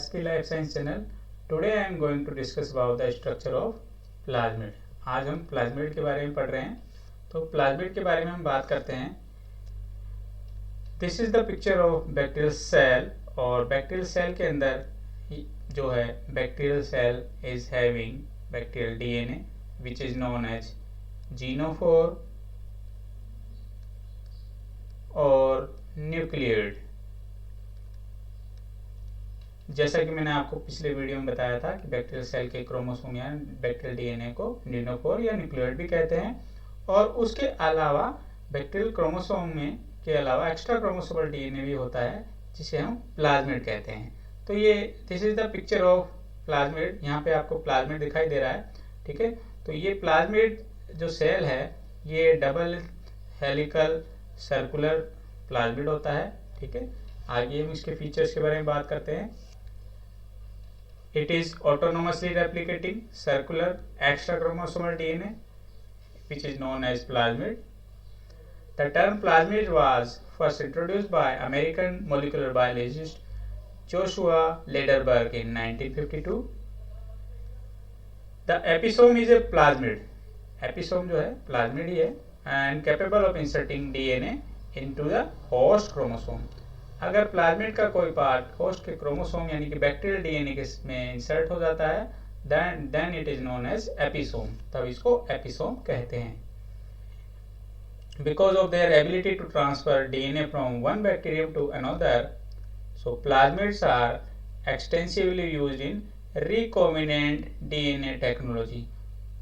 SSP Life Science channel. Today I am going to discuss about the structure of plasmid. आज हम plasmid के बारे में पढ़ रहे हैं. तो प्लाज्मिड के बारे में हम बात करते हैं. This is the picture of bacterial cell. और बैक्टीरियल सेल के अंदर जो है bacterial cell is having bacterial DNA which is known as genophore और न्यूक्लियोइड. जैसा कि मैंने आपको पिछले वीडियो में बताया था कि बैक्टीरियल सेल के क्रोमोसोम या बैक्टीरियल DNA को जीनोफोर या न्यूक्लियोइड भी कहते हैं. और उसके अलावा बैक्टीरियल क्रोमोसोम में के अलावा एक्स्ट्रा क्रोमोसोमल DNA भी होता है जिसे हम प्लाज्मिड कहते हैं. तो ये this is the picture of plasmid. यहाँ पे आपको प्लाज्मिड दिखाई दे रहा है. ठीक है. तो ये प्लाज्मिड जो सेल है ये डबल हेलिकल सर्कुलर प्लाज्मिड होता है. ठीक है. आगे हम इसके फीचर्स के बारे में बात करते हैं. It is autonomously replicating circular extrachromosomal DNA which is known as plasmid. The term plasmid was first introduced by American molecular biologist Joshua Lederberg in 1952. The episome is a plasmid. Episome जो है plasmid ही है and capable of inserting DNA into the host chromosome. अगर plasmid का कोई part host के chromosome यानी कि bacterial DNA के में इंसर्ट हो जाता है then it is known as episome. तब इसको एपिसोम कहते हैं. Because of their ability to transfer DNA from one bacterium to another, so plasmids are extensively used in recombinant DNA technology.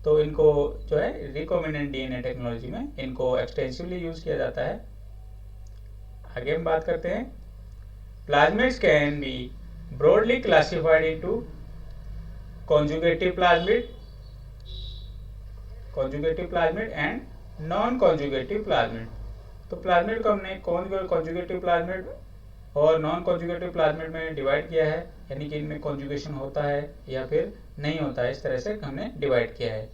तो इनको जो है रिकॉम्बिनेंट DNA टेक्नोलॉजी में इनको एक्सटेंसिवली यूज किया जाता है. आगे हम बात करते हैं. Plasmids can be broadly classified into conjugative plasmid and non-conjugative plasmid. तो प्लाज्मिड को हमने कॉन्जुगेटिव प्लाज्मिड और नॉन कॉन्जुगेटिव प्लाज्मिड में डिवाइड किया है. यानी कि इनमें कॉन्जुगेशन होता है या फिर नहीं होता है. इस तरह से हमने डिवाइड किया है.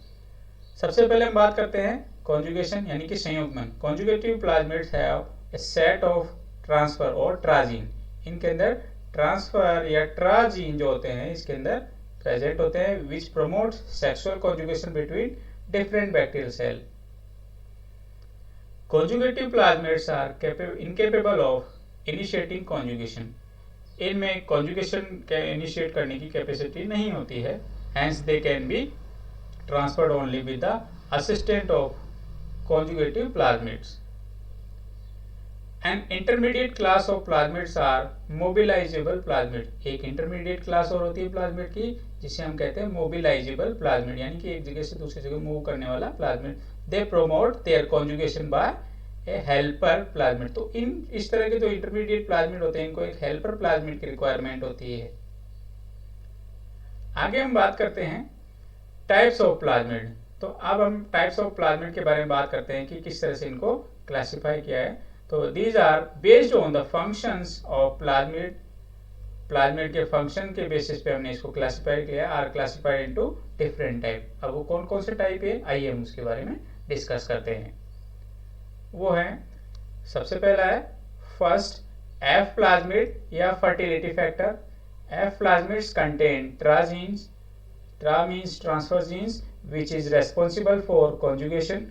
सबसे पहले हम बात करते हैं कॉन्जुगेशन यानी कि संयुग्मन. Conjugative plasmids have a set of transfer और ट्राजीन. इनके अंदर ट्रांसफर या ट्राजीन जो होते हैं इसके अंदर प्रेजेंट होते हैं which promotes sexual conjugation between different bacterial cell. Conjugative plasmids are incapable of initiating conjugation. इनमें कॉन्जुगेशन के इनिशिएट करने की कैपेसिटी नहीं होती है. Hence they can be transferred only with the assistant of conjugative plasmids. An intermediate class of plasmids are mobilizable plasmid. एक intermediate class और होती है प्लाज्मिड की जिसे हम कहते हैं mobilizable plasmid यानी कि एक जगह से दूसरी जगह मूव करने वाला plasmid. They promote their conjugation by a helper plasmid. तो इस तरह के जो intermediate plasmid होते हैं इनको एक helper plasmid की रिक्वायरमेंट होती है. आगे हम बात करते हैं types of plasmid. तो अब हम types of plasmid के बारे में बात करते हैं कि किस तरह से इनको क्लासीफाई किया है. तो these are based on the functions of plasmid. Plasmid के फंक्शन के बेसिस पे हमने इसको क्लासिफाई किया. Are classified into different type. अब वो कौन कौन से टाइप है आइए हम उसके बारे में डिस्कस करते हैं. वो है सबसे पहला है फर्स्ट एफ प्लाज्मिड या fertility factor. F plasmids contain tra genes. Tra means transfer genes which is responsible for conjugation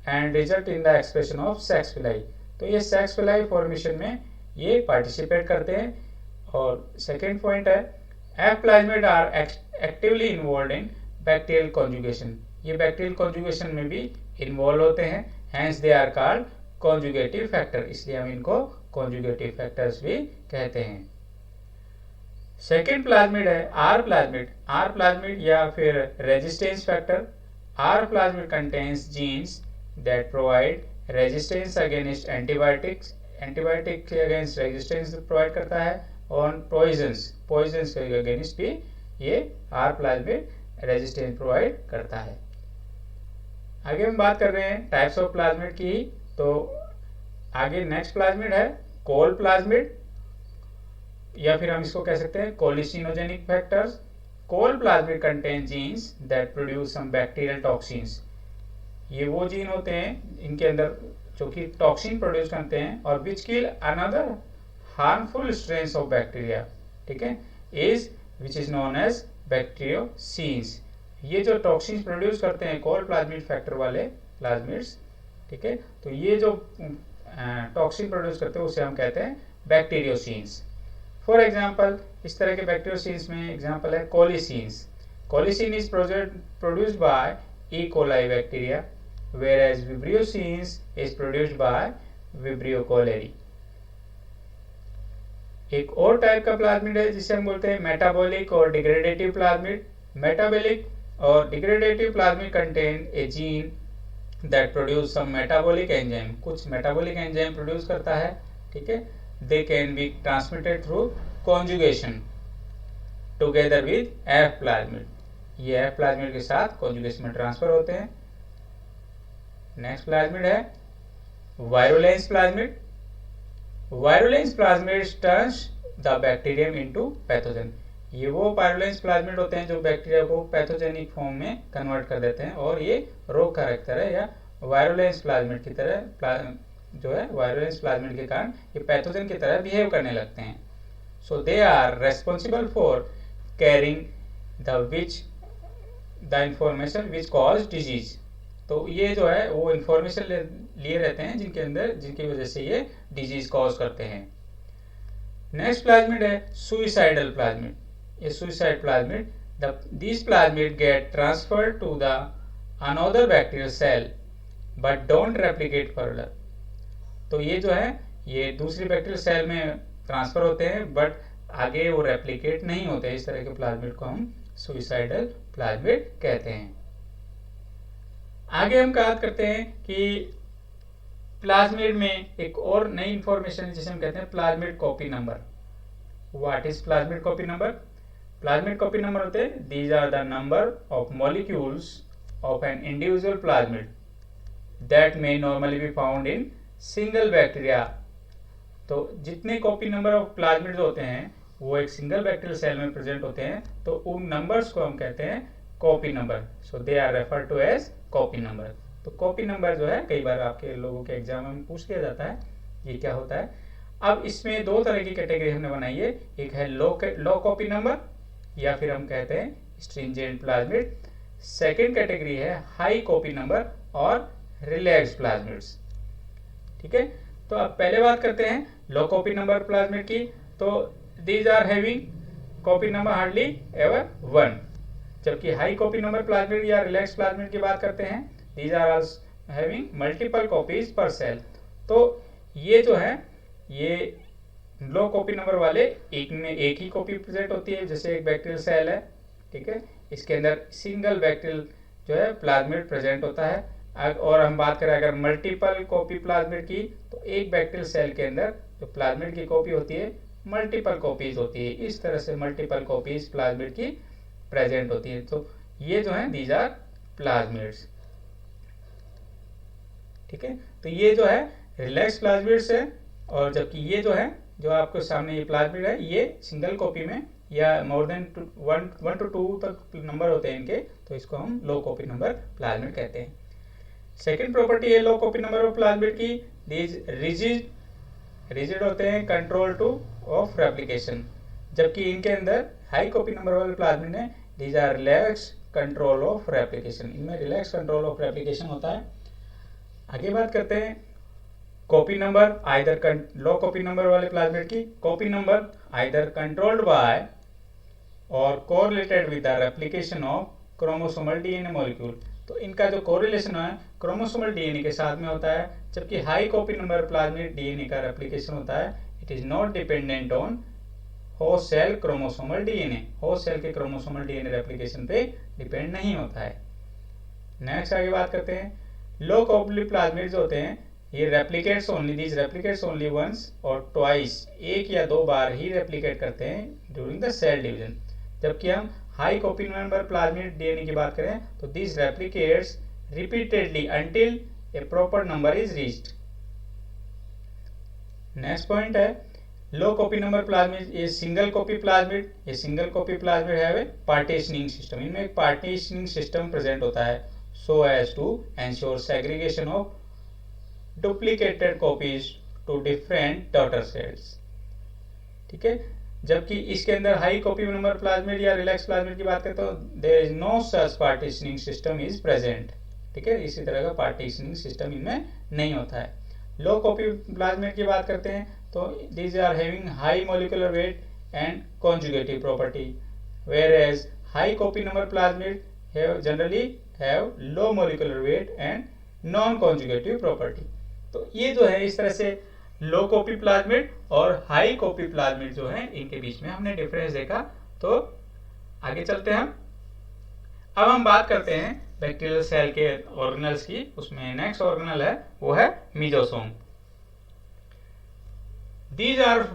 and result in the expression of sex pili. तो ये सेक्स फिलाई फॉर्मेशन में ये पार्टिसिपेट करते हैं. और सेकेंड पॉइंट है F plasmid are actively involve in bacterial conjugation. ये bacterial conjugation में भी इन्वॉल्व होते हैं. Hence they are called conjugative factor. इसलिए हम इनको कॉन्जुगेटिव फैक्टर्स भी कहते हैं. सेकेंड प्लाज्मिड है आर प्लाज्मिड. आर प्लाज्मिड या फिर resistance factor. R plasmid contains genes that provide resistance against antibiotics. Antibiotic के अगेंस्ट रेजिस्टेंस प्रोवाइड करता है. और पॉइजन्स के अगेंस्ट भी ये आर प्लाज्मिड रेजिस्टेंस प्रोवाइड करता है. आगे हम बात कर रहे हैं टाइप्स ऑफ प्लाज्मिड की. तो आगे नेक्स्ट प्लाज्मिड है कोल प्लाज्मिड या फिर हम इसको कह सकते हैं colicinogenic factors. Col plasmid contain genes that produce some bacterial toxins. ये वो जीन होते हैं इनके अंदर जो कि टॉक्सिन प्रोड्यूस करते हैं और which kill another harmful strains of bacteria. ठीक है. Is which is known as bacteriocins. ये जो टॉक्सिन्स प्रोड्यूस करते हैं कोल्ड प्लाज्मिड फैक्टर वाले प्लाज्मिड्स, ठीक है, तो ये जो टॉक्सिन प्रोड्यूस करते हैं उसे हम कहते हैं बैक्टीरियोसीन्स। फॉर एग्जांपल इस तरह के बैक्टीरियोसीन्स में एग्जांपल है colicins. Colicin is produced by E coli bacteria, whereas vibriosins is produced by Vibrio cholerae। एक और टाइप का प्लाज्मिड है जिसे हम बोलते हैं मेटाबॉलिक और डिग्रेडेटिव प्लाज्मिड। मेटाबॉलिक और degradative plasmid contain a gene that produce some metabolic enzyme, कुछ मेटाबॉलिक एंजाइम प्रोड्यूस करता है, ठीक है। They can be transmitted through conjugation together with F plasmid. ये एफ प्लाज्मिड के साथ कॉन्जुगेशन में ट्रांसफर होते हैं। नेक्स्ट प्लाज्मिड है virulence plasmid. Virulence plasmid turns the bacterium into pathogen. ये वो वायरुलेंस प्लाज्मिड होते हैं जो बैक्टीरिया को पैथोजेनिक फॉर्म में कन्वर्ट कर देते हैं और ये रोग कैरेक्टर है या वायरुलेंस प्लाज्मिड की तरह जो है वायरुलेंस प्लाज्मिड के कारण ये पैथोजन की तरह बिहेव करने लगते हैं। So they are responsible for carrying the information which cause disease. तो ये जो है वो इंफॉर्मेशन लिए रहते हैं जिनकी वजह से ये डिजीज कॉज करते हैं। नेक्स्ट प्लाज्मिड है सुइसाइडल प्लाज्मिड। ये suicide plasmid, these plasmid get transferred to the another bacterial cell but don't replicate further। तो ये जो है ये दूसरी बैक्टीरियल सेल में ट्रांसफर होते हैं बट आगे वो रेप्लिकेट नहीं होते। इस तरह के प्लाज्मिड को हम सुइसाइडल प्लाज्मिड कहते हैं। आगे हम बात करते हैं कि प्लाज्मिड में एक और नई इंफॉर्मेशन जिसे हम कहते हैं plasmid copy number. What is plasmid copy number? Plasmid copy number होते हैं these are the number of molecules of an individual plasmid that may normally be found in single bacteria. तो जितने कॉपी नंबर ऑफ प्लाज्मिड होते हैं वो एक single bacterial cell में present होते हैं, तो उन नंबर्स को हम कहते हैं copy number. So they are referred to as copy number. तो कॉपी नंबर जो है कई बार आपके लोगों के एग्जाम में पूछ लिया जाता है ये क्या होता है। अब इसमें दो तरह की कैटेगरी हमने बनाई है, एक है लो कॉपी नंबर या फिर हम कहते हैं स्ट्रिंजेंट प्लाज्मिड। सेकेंड कैटेगरी है हाई कॉपी नंबर और रिलैक्स प्लाज्मिड्स, ठीक है। तो अब पहले बात करते हैं लो कॉपी नंबर प्लाज्मिड की। तो these are having copy number hardly ever 1, जबकि हाई कॉपी नंबर प्लाज्मिड या रिलैक्स प्लाज्मिड की बात करते हैं these are also having multiple copies per cell. तो ये जो है ये लो कॉपी नंबर वाले एक में एक ही कॉपी प्रेजेंट होती है, जैसे एक बैक्टीरियल सेल है, ठीक है, इसके अंदर सिंगल बैक्टीरियल जो है प्लाज्मिड प्रेजेंट होता है। और हम बात करें अगर मल्टीपल कॉपी प्लाज्मिड की, तो एक बैक्टीरियल सेल के अंदर जो प्लाज्मिड की कॉपी होती है मल्टीपल कॉपीज होती है। इस तरह से मल्टीपल कॉपीज प्लाज्मिड की प्रेजेंट होती है। तो ये जो है दीज आर प्लाज्मिड्स, ठीक है। तो ये जो है रिलैक्स प्लाज्मिड्स है, और जबकि ये जो है जो आपको सामने ये प्लाज्मिड है ये सिंगल कॉपी में या मोर देन 1 to 2 तक नंबर होते हैं इनके, तो इसको हम लो कॉपी नंबर प्लाज्मिड कहते हैं। सेकेंड प्रॉपर्टी है low copy number of plasmid की, दीज रिजिड होते हैं, कंट्रोल टू ऑफ रेप्लिकेशन, जबकि इनके अंदर हाई कॉपी नंबर वाले प्लाज्मिड है these are relax control of replication. इनमें रिलैक्स कंट्रोल ऑफ रेप्लिकेशन होता है। आगे बात करते हैं copy number either low copy number वाले प्लाज्मिड की, copy number either controlled by और correlated with the replication of chromosomal DNA molecule. तो इनका जो कोरिलेशन है क्रोमोसोमल डीएनए के साथ में होता है, जबकि high copy number plasmid DNA का रेप्लिकेशन होता है it is not dependent on host cell chromosomal DNA. Host cell के क्रोमोसोमल डीएनए रेप्लिकेशन पे डिपेंड नहीं होता है। नेक्स्ट आगे बात करते हैं लो कॉपी प्लाज्मिड जो होते हैं ये replicates only, these replicates only once और ट्वाइस, एक या दो बार ही रेप्लिकेट करते हैं ड्यूरिंग द सेल डिवीजन। जबकि हम high copy number plasmid DNA की बात करें तो this replicates repeatedly until a proper number is reached. Next point है लो कॉपी नंबर प्लाज्मिड, ये सिंगल कॉपी प्लाज्मिड, ये single copy plasmid have a partitioning system. इनमें एक पार्टीशनिंग सिस्टम प्रेजेंट होता है so as to ensure segregation of duplicated copies to different daughter cells, ठीक है। जबकि इसके अंदर हाई कॉपी नंबर प्लाज्मिड या रिलैक्स प्लाज्मिड की बात करें तो there is no such partitioning system is present, ठीक है, इसी तरह का पार्टीशनिंग सिस्टम इनमें नहीं होता है। लो कॉपी प्लाज्मिड की बात करते हैं तो these are having high molecular weight and conjugative property, whereas high copy number plasmid generally have low molecular weight and non-conjugative property। तो ये जो है इस तरह से लो कॉपी प्लाज्मिड और हाई कॉपी प्लाज्मिड जो है इनके बीच में हमने डिफरेंस देखा। तो आगे चलते हैं अब हम बात करते हैं बैक्टीरियल सेल के ऑर्गेनल्स की। उसमें नेक्स्ट ऑर्गेनल है वो है mesosome. These are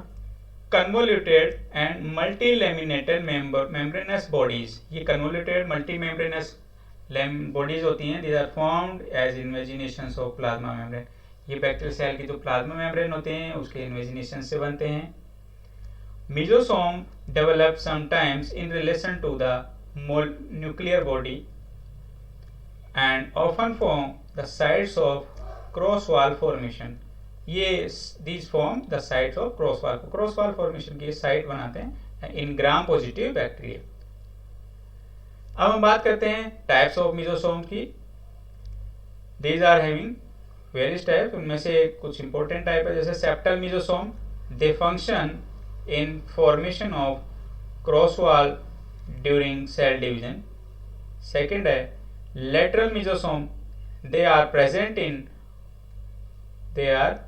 convoluted and multi-laminated membranous bodies। ये convoluted multi-membranous bodies होती हैं। These are formed as invaginations of plasma membrane। ये बैक्टीरियल सेल की जो प्लाज्मा मेम्ब्रेन होते हैं उसके इन्वेजिनेशन से बनते हैं। Mesosome develop sometimes in relation to the nuclear body and often form the sites of cross wall formation। ये these form the sites of cross wall formation की साइट बनाते हैं इन ग्राम पॉजिटिव बैक्टीरिया। अब हम बात करते हैं टाइप्स ऑफ मीजोसोम की। these are having various types। उनमें से कुछ इंपॉर्टेंट टाइप है जैसे septal mesosome, they function in formation of cross wall during cell division. Second है lateral mesosome, they are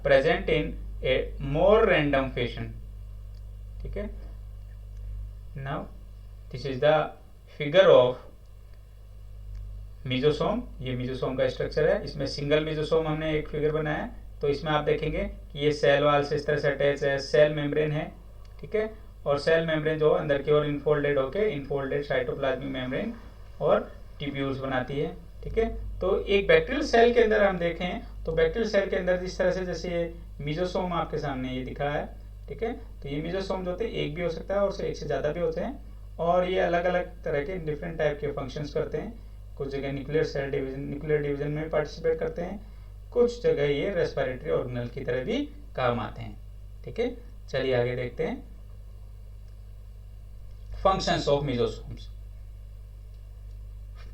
present in a more random fashion, ठीक है। now this is the figure of mesosome. ये mesosome का structure है। इसमें single mesosome हमने एक figure बनाया तो इसमें आप देखेंगे कि ये सेल वाल से इस तरह से अटैच है, सेल मेम्ब्रेन है, ठीक है, और सेल मेम्ब्रेन जो अंदर की ओर इनफोल्डेड होके इनफोल्डेड साइटोप्लाज्मिक मेम्ब्रेन और ट्यूब्यूल्स बनाती है, ठीक है। तो एक बैक्टीरियल सेल के अंदर हम देखें तो बैक्टीरियल सेल के अंदर जिस तरह से जैसे ये मीजोसोम आपके सामने ये दिखा है, ठीक है, तो ये मीजोसोम जो होते हैं एक भी हो सकता है और एक से ज़्यादा भी होते हैं और ये अलग अलग तरह के डिफरेंट टाइप के फंक्शंस करते हैं। कुछ जगह न्यूक्लियर डिवीजन में पार्टिसिपेट करते हैं, कुछ जगह ये रेस्पिरेटरी ऑर्गेनल की तरह भी काम आते हैं, ठीक है। चलिए आगे देखते हैं functions of mesosomes.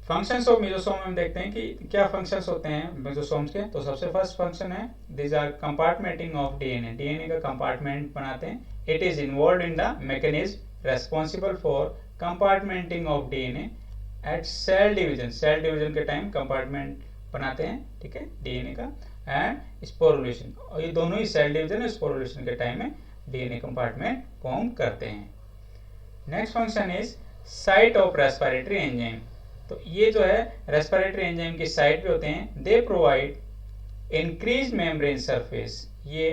Functions of mesosome हम देखते हैं कि क्या फंक्शंस होते हैं मीजोसोम्स के। तो सबसे फर्स्ट फंक्शन है this are compartmenting of DNA. DNA का कंपार्टमेंट बनाते हैं। It is involve in the mechanism responsible for compartmenting of DNA at cell division. Cell division के टाइम कंपार्टमेंट बनाते हैं, ठीक है, डीएनए का, एंड स्पोरुलेशन। और ये दोनों ही सेल डिवीजन और स्पोरुलेशन के टाइम में डीएनए कंपार्टमेंट फॉर्म करते हैं। Next function is site of respiratory enzyme. तो ये जो है रेस्पिरेटरी एंजाइम की साइट पे होते हैं। They provide increase membrane surface. ये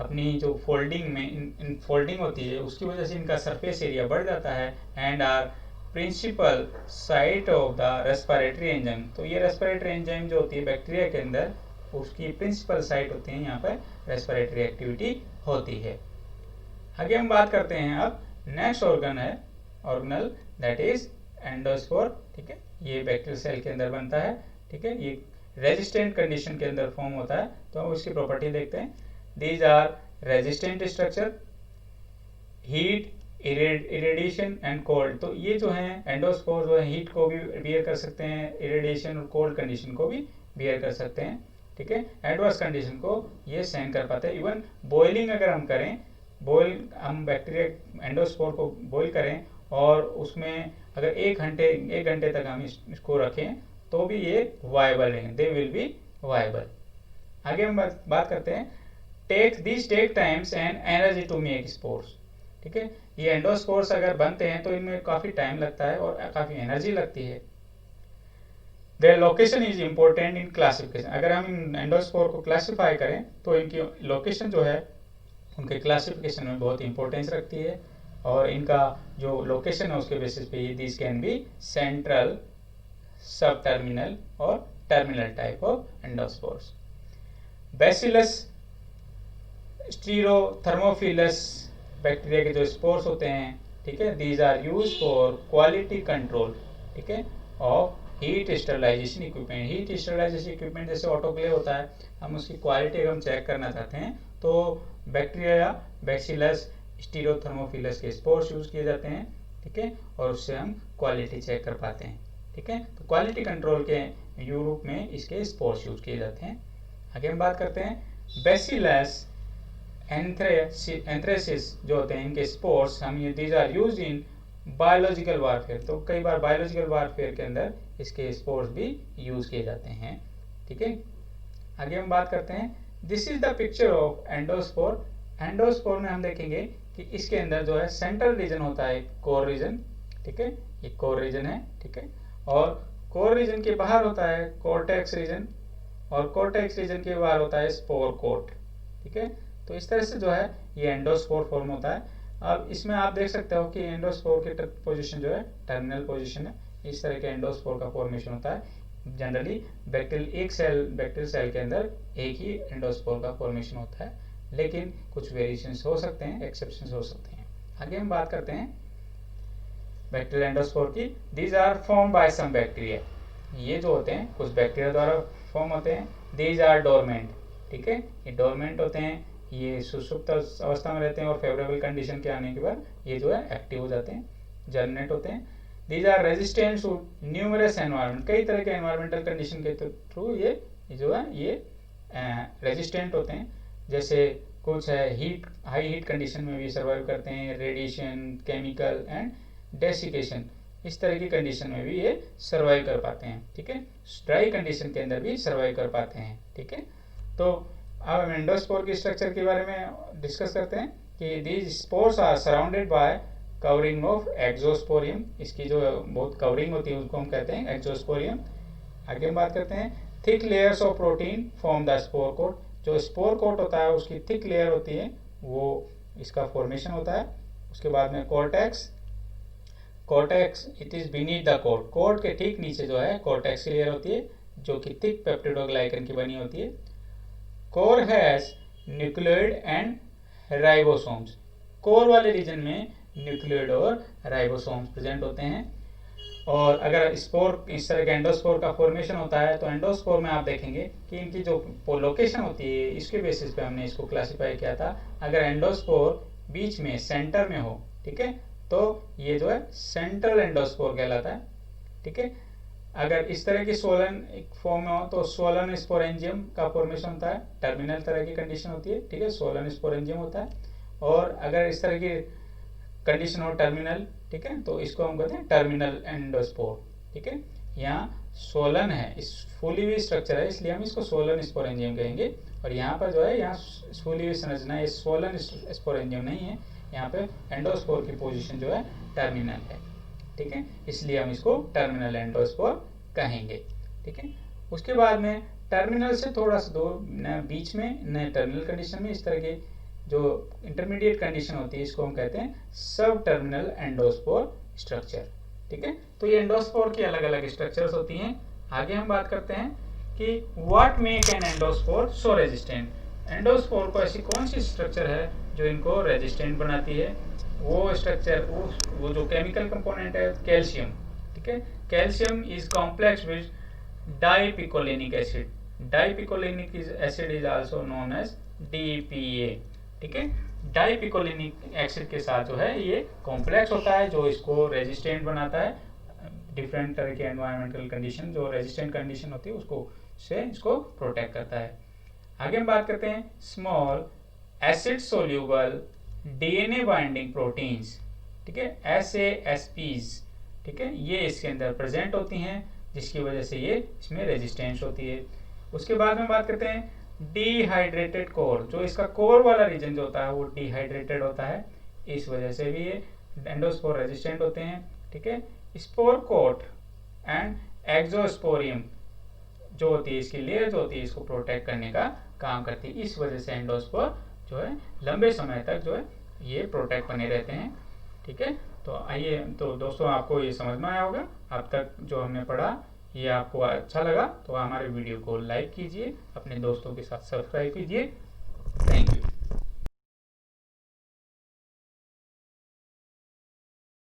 अपनी जो फोल्डिंग में फोल्डिंग होती है उसकी वजह से इनका सरफेस एरिया बढ़ जाता है and are principal site of the respiratory enzyme. तो ये रेस्पिरेटरी एंजाइम जो होती है बैक्टीरिया के अंदर उसकी प्रिंसिपल साइट होती है, यहाँ पर रेस्पिरेटरी एक्टिविटी होती है। आगे हम बात करते हैं अब next organelle that is endospore, ठीक है। ये बैक्टीरियल सेल के अंदर बनता है, ठीक है, ये रेजिस्टेंट कंडीशन के अंदर फॉर्म होता है। तो हम उसकी प्रॉपर्टी देखते हैं। These are resistant structure, heat, irradiation and cold. तो ये जो है एंडोस्पोर जो है हीट को भी बियर कर सकते हैं, इरेडिएशन और कोल्ड कंडीशन को भी बियर कर सकते हैं, ठीक है। एडवर्स कंडीशन को ये सहन कर पाते हैं। इवन बॉइलिंग अगर हम करें, हम बैक्टीरिया एंडोस्पोर को बॉइल करें और उसमें अगर एक घंटे तक हम इसको रखें तो भी ये वायबल रहेंगे, दे विल बी वायबल। आगे हम बात करते हैं take times and energy to make spores, ठीक है। ये एंडोस्पोर्स अगर बनते हैं तो इनमें काफी टाइम लगता है और काफी एनर्जी लगती है। Their location is important in classification. अगर हम इन एंडोस्पोर को क्लासिफाई करें तो इनकी लोकेशन जो है उनके क्लासिफिकेशन में बहुत इंपॉर्टेंस रखती है और इनका जो लोकेशन है उसके बेसिस पे ये this can be central, subterminal और terminal type of endospores. Bacillus stearothermophilus bacteria के जो स्पोर्स होते हैं, ठीक है, these are use for quality control, ठीक है, of heat sterilization equipment. Heat sterilization equipment जैसे ऑटोक्लेव होता है, हम उसकी क्वालिटी अगर हम चेक करना चाहते हैं तो बैक्टीरिया बैसिलस स्टीरोथर्मोफिलस के स्पोर्स यूज किए जाते हैं, ठीक है, और उससे हम क्वालिटी चेक कर पाते हैं, ठीक है। तो क्वालिटी कंट्रोल के यूरोप में इसके स्पोर्स यूज किए जाते हैं। आगे हम बात करते हैं बैसिलस एंथ्रेसिस जो होते हैं, इनके स्पोर्स हम ये these are used in biological warfare. तो कई बार बायोलॉजिकल वारफेयर के अंदर इसके स्पोर्स भी यूज किए जाते हैं, ठीक है। आगे हम बात करते हैं, this is the picture of endospore. Endospore में हम देखेंगे कि इसके अंदर जो है सेंट्रल रीजन होता है, कोर रीजन, ठीक है, ये कोर रीजन है, ठीक है, और कोर रीजन के बाहर होता है कोर्टेक्स रीजन, और कोर्टेक्स रीजन के बाहर होता है स्पोर कोट, ठीक है। तो इस तरह से जो है ये एंडोस्पोर फॉर्म होता है। अब इसमें आप देख सकते हो कि एंडोस्पोर की पोजीशन जो है टर्मिनल पोजीशन है। इस तरह के एंडोस्पोर का फॉर्मेशन होता है। जनरली बैक्टीरियल सेल के अंदर एक ही एंडोस्पोर का फॉर्मेशन होता है, लेकिन कुछ वेरिएशंस हो सकते हैं, एक्सेप्शंस हो सकते हैं। आगे हम बात करते हैं बैक्टीरियल एंडोस्पोर की। These are form by some bacteria. ये जो होते हैं कुछ बैक्टीरिया द्वारा फॉर्म होते हैं। दीज आर डोरमेंट, ठीक है, ये डोरमेंट होते हैं, ये सुसुप्त अवस्था में रहते हैं और फेवरेबल कंडीशन के आने के बाद ये जो है एक्टिव हो जाते हैं, जर्मिनेट होते हैं। These are resistant to numerous environment. कई तरह के एनवायरमेंटल कंडीशन के थ्रू ये जो है ये रेजिस्टेंट होते हैं। जैसे कुछ है हाई हीट कंडीशन में भी सर्वाइव करते हैं, रेडिएशन, केमिकल एंड डेसिकेशन, इस तरह की कंडीशन में भी ये सर्वाइव कर पाते हैं, ठीक है। ड्राई कंडीशन के अंदर भी सर्वाइव कर पाते हैं, ठीक है। तो अब हम एंडोस्पोर की स्ट्रक्चर के बारे में डिस्कस करते हैं कि these spores are surrounded by covering of exosporium. इसकी जो बहुत कवरिंग होती है उसको हम कहते हैं एक्सोस्पोरियम। आगे हम बात करते हैं thick layers of protein form the spore coat. जो स्पोर कोट होता है उसकी थिक लेयर होती है, वो इसका फॉर्मेशन होता है। उसके बाद में cortex it is beneath the coat. Coat के ठीक नीचे जो है कोर्टेक्स की लेयर होती है, जो कि थिक पेप्टिडोग्लाइकन की बनी होती है। Core has nucleoid and ribosomes. Core वाले रीजन में न्यूक्लियोइड और राइबोसोम्स प्रेजेंट होते हैं। और अगर स्पोर इस तरह के एंडोस्पोर का फॉर्मेशन होता है तो एंडोस्पोर में आप देखेंगे कि इनकी जो लोकेशन होती है इसके बेसिस पे हमने इसको क्लासिफाई किया था। अगर एंडोस्पोर बीच में सेंटर में हो, ठीक है, तो ये जो है सेंट्रल एंडोस्पोर कहलाता है, ठीक है। अगर इस तरह की सोलन फॉर्म में हो तो सोलन स्पोरेंजियम का फॉर्मेशन होता है, टर्मिनल तरह की कंडीशन होती है, ठीक है, सोलन स्पोरेंजियम होता है। और अगर इस तरह की कंडीशन हो टर्मिनल, ठीक है, तो इसको हम कहते हैं टर्मिनल एंडोस्पोर, ठीक है। यहाँ सोलन है, इस फूली हुई स्ट्रक्चर है, इसलिए हम इसको सोलन स्पोरेंजियम कहेंगे। और यहाँ पर जो है यहाँ फूली हुई संरचना है, सोलन स्पोरेंजियम नहीं है, यहाँ पे एंडोस्पोर की पोजीशन जो है टर्मिनल है, ठीक है, इसलिए हम इसको टर्मिनल एंडोस्पोर कहेंगे, ठीक है। उसके बाद में टर्मिनल से थोड़ा सा दूर बीच में न टर्मिनल कंडीशन में इस तरह की जो इंटरमीडिएट कंडीशन होती है इसको हम कहते हैं सब टर्मिनल एंडोस्पोर स्ट्रक्चर, ठीक है। तो ये एंडोस्पोर की अलग अलग स्ट्रक्चर्स होती हैं। आगे हम बात करते हैं कि what make an endospore so resistant. Endospore को ऐसी कौन सी स्ट्रक्चर है जो इनको रेजिस्टेंट बनाती है। वो स्ट्रक्चर वो जो केमिकल कंपोनेंट है कैल्शियम, ठीक है। Calcium is complex with dipicolinic acid. Dipicolinic acid is also known as DPA, ठीक है। डाइपिकोलिनिक एसिड के साथ जो है ये कॉम्प्लेक्स होता है जो इसको रेजिस्टेंट बनाता है। डिफरेंट तरह के एनवायरमेंटल कंडीशन जो रेजिस्टेंट कंडीशन होती है उसको से इसको प्रोटेक्ट करता है। आगे हम बात करते हैं small acid soluble DNA binding proteins, ठीक है, SASPs, ठीक है, ये इसके अंदर प्रेजेंट होती हैं जिसकी वजह से ये इसमें रेजिस्टेंस होती है। उसके बाद में बात करते हैं डिहाइड्रेटेड कोर। जो इसका कोर वाला रीजन जो होता है वो डिहाइड्रेटेड होता है, इस वजह से भी ये एंडोस्पोर रेजिस्टेंट होते हैं, ठीक है। स्पोर कोट एंड एक्सोस्पोरियम जो होती है इसकी लेयर जो होती है इसको प्रोटेक्ट करने का काम करती है। इस वजह से एंडोस्पोर जो है लंबे समय तक जो है ये प्रोटेक्ट बने रहते हैं, ठीक है। तो आइए, तो दोस्तों आपको ये समझ में आया होगा। अब तक जो हमने पढ़ा ये आपको अच्छा लगा तो हमारे वीडियो को लाइक कीजिए, अपने दोस्तों के साथ सब्सक्राइब कीजिए। Thank you.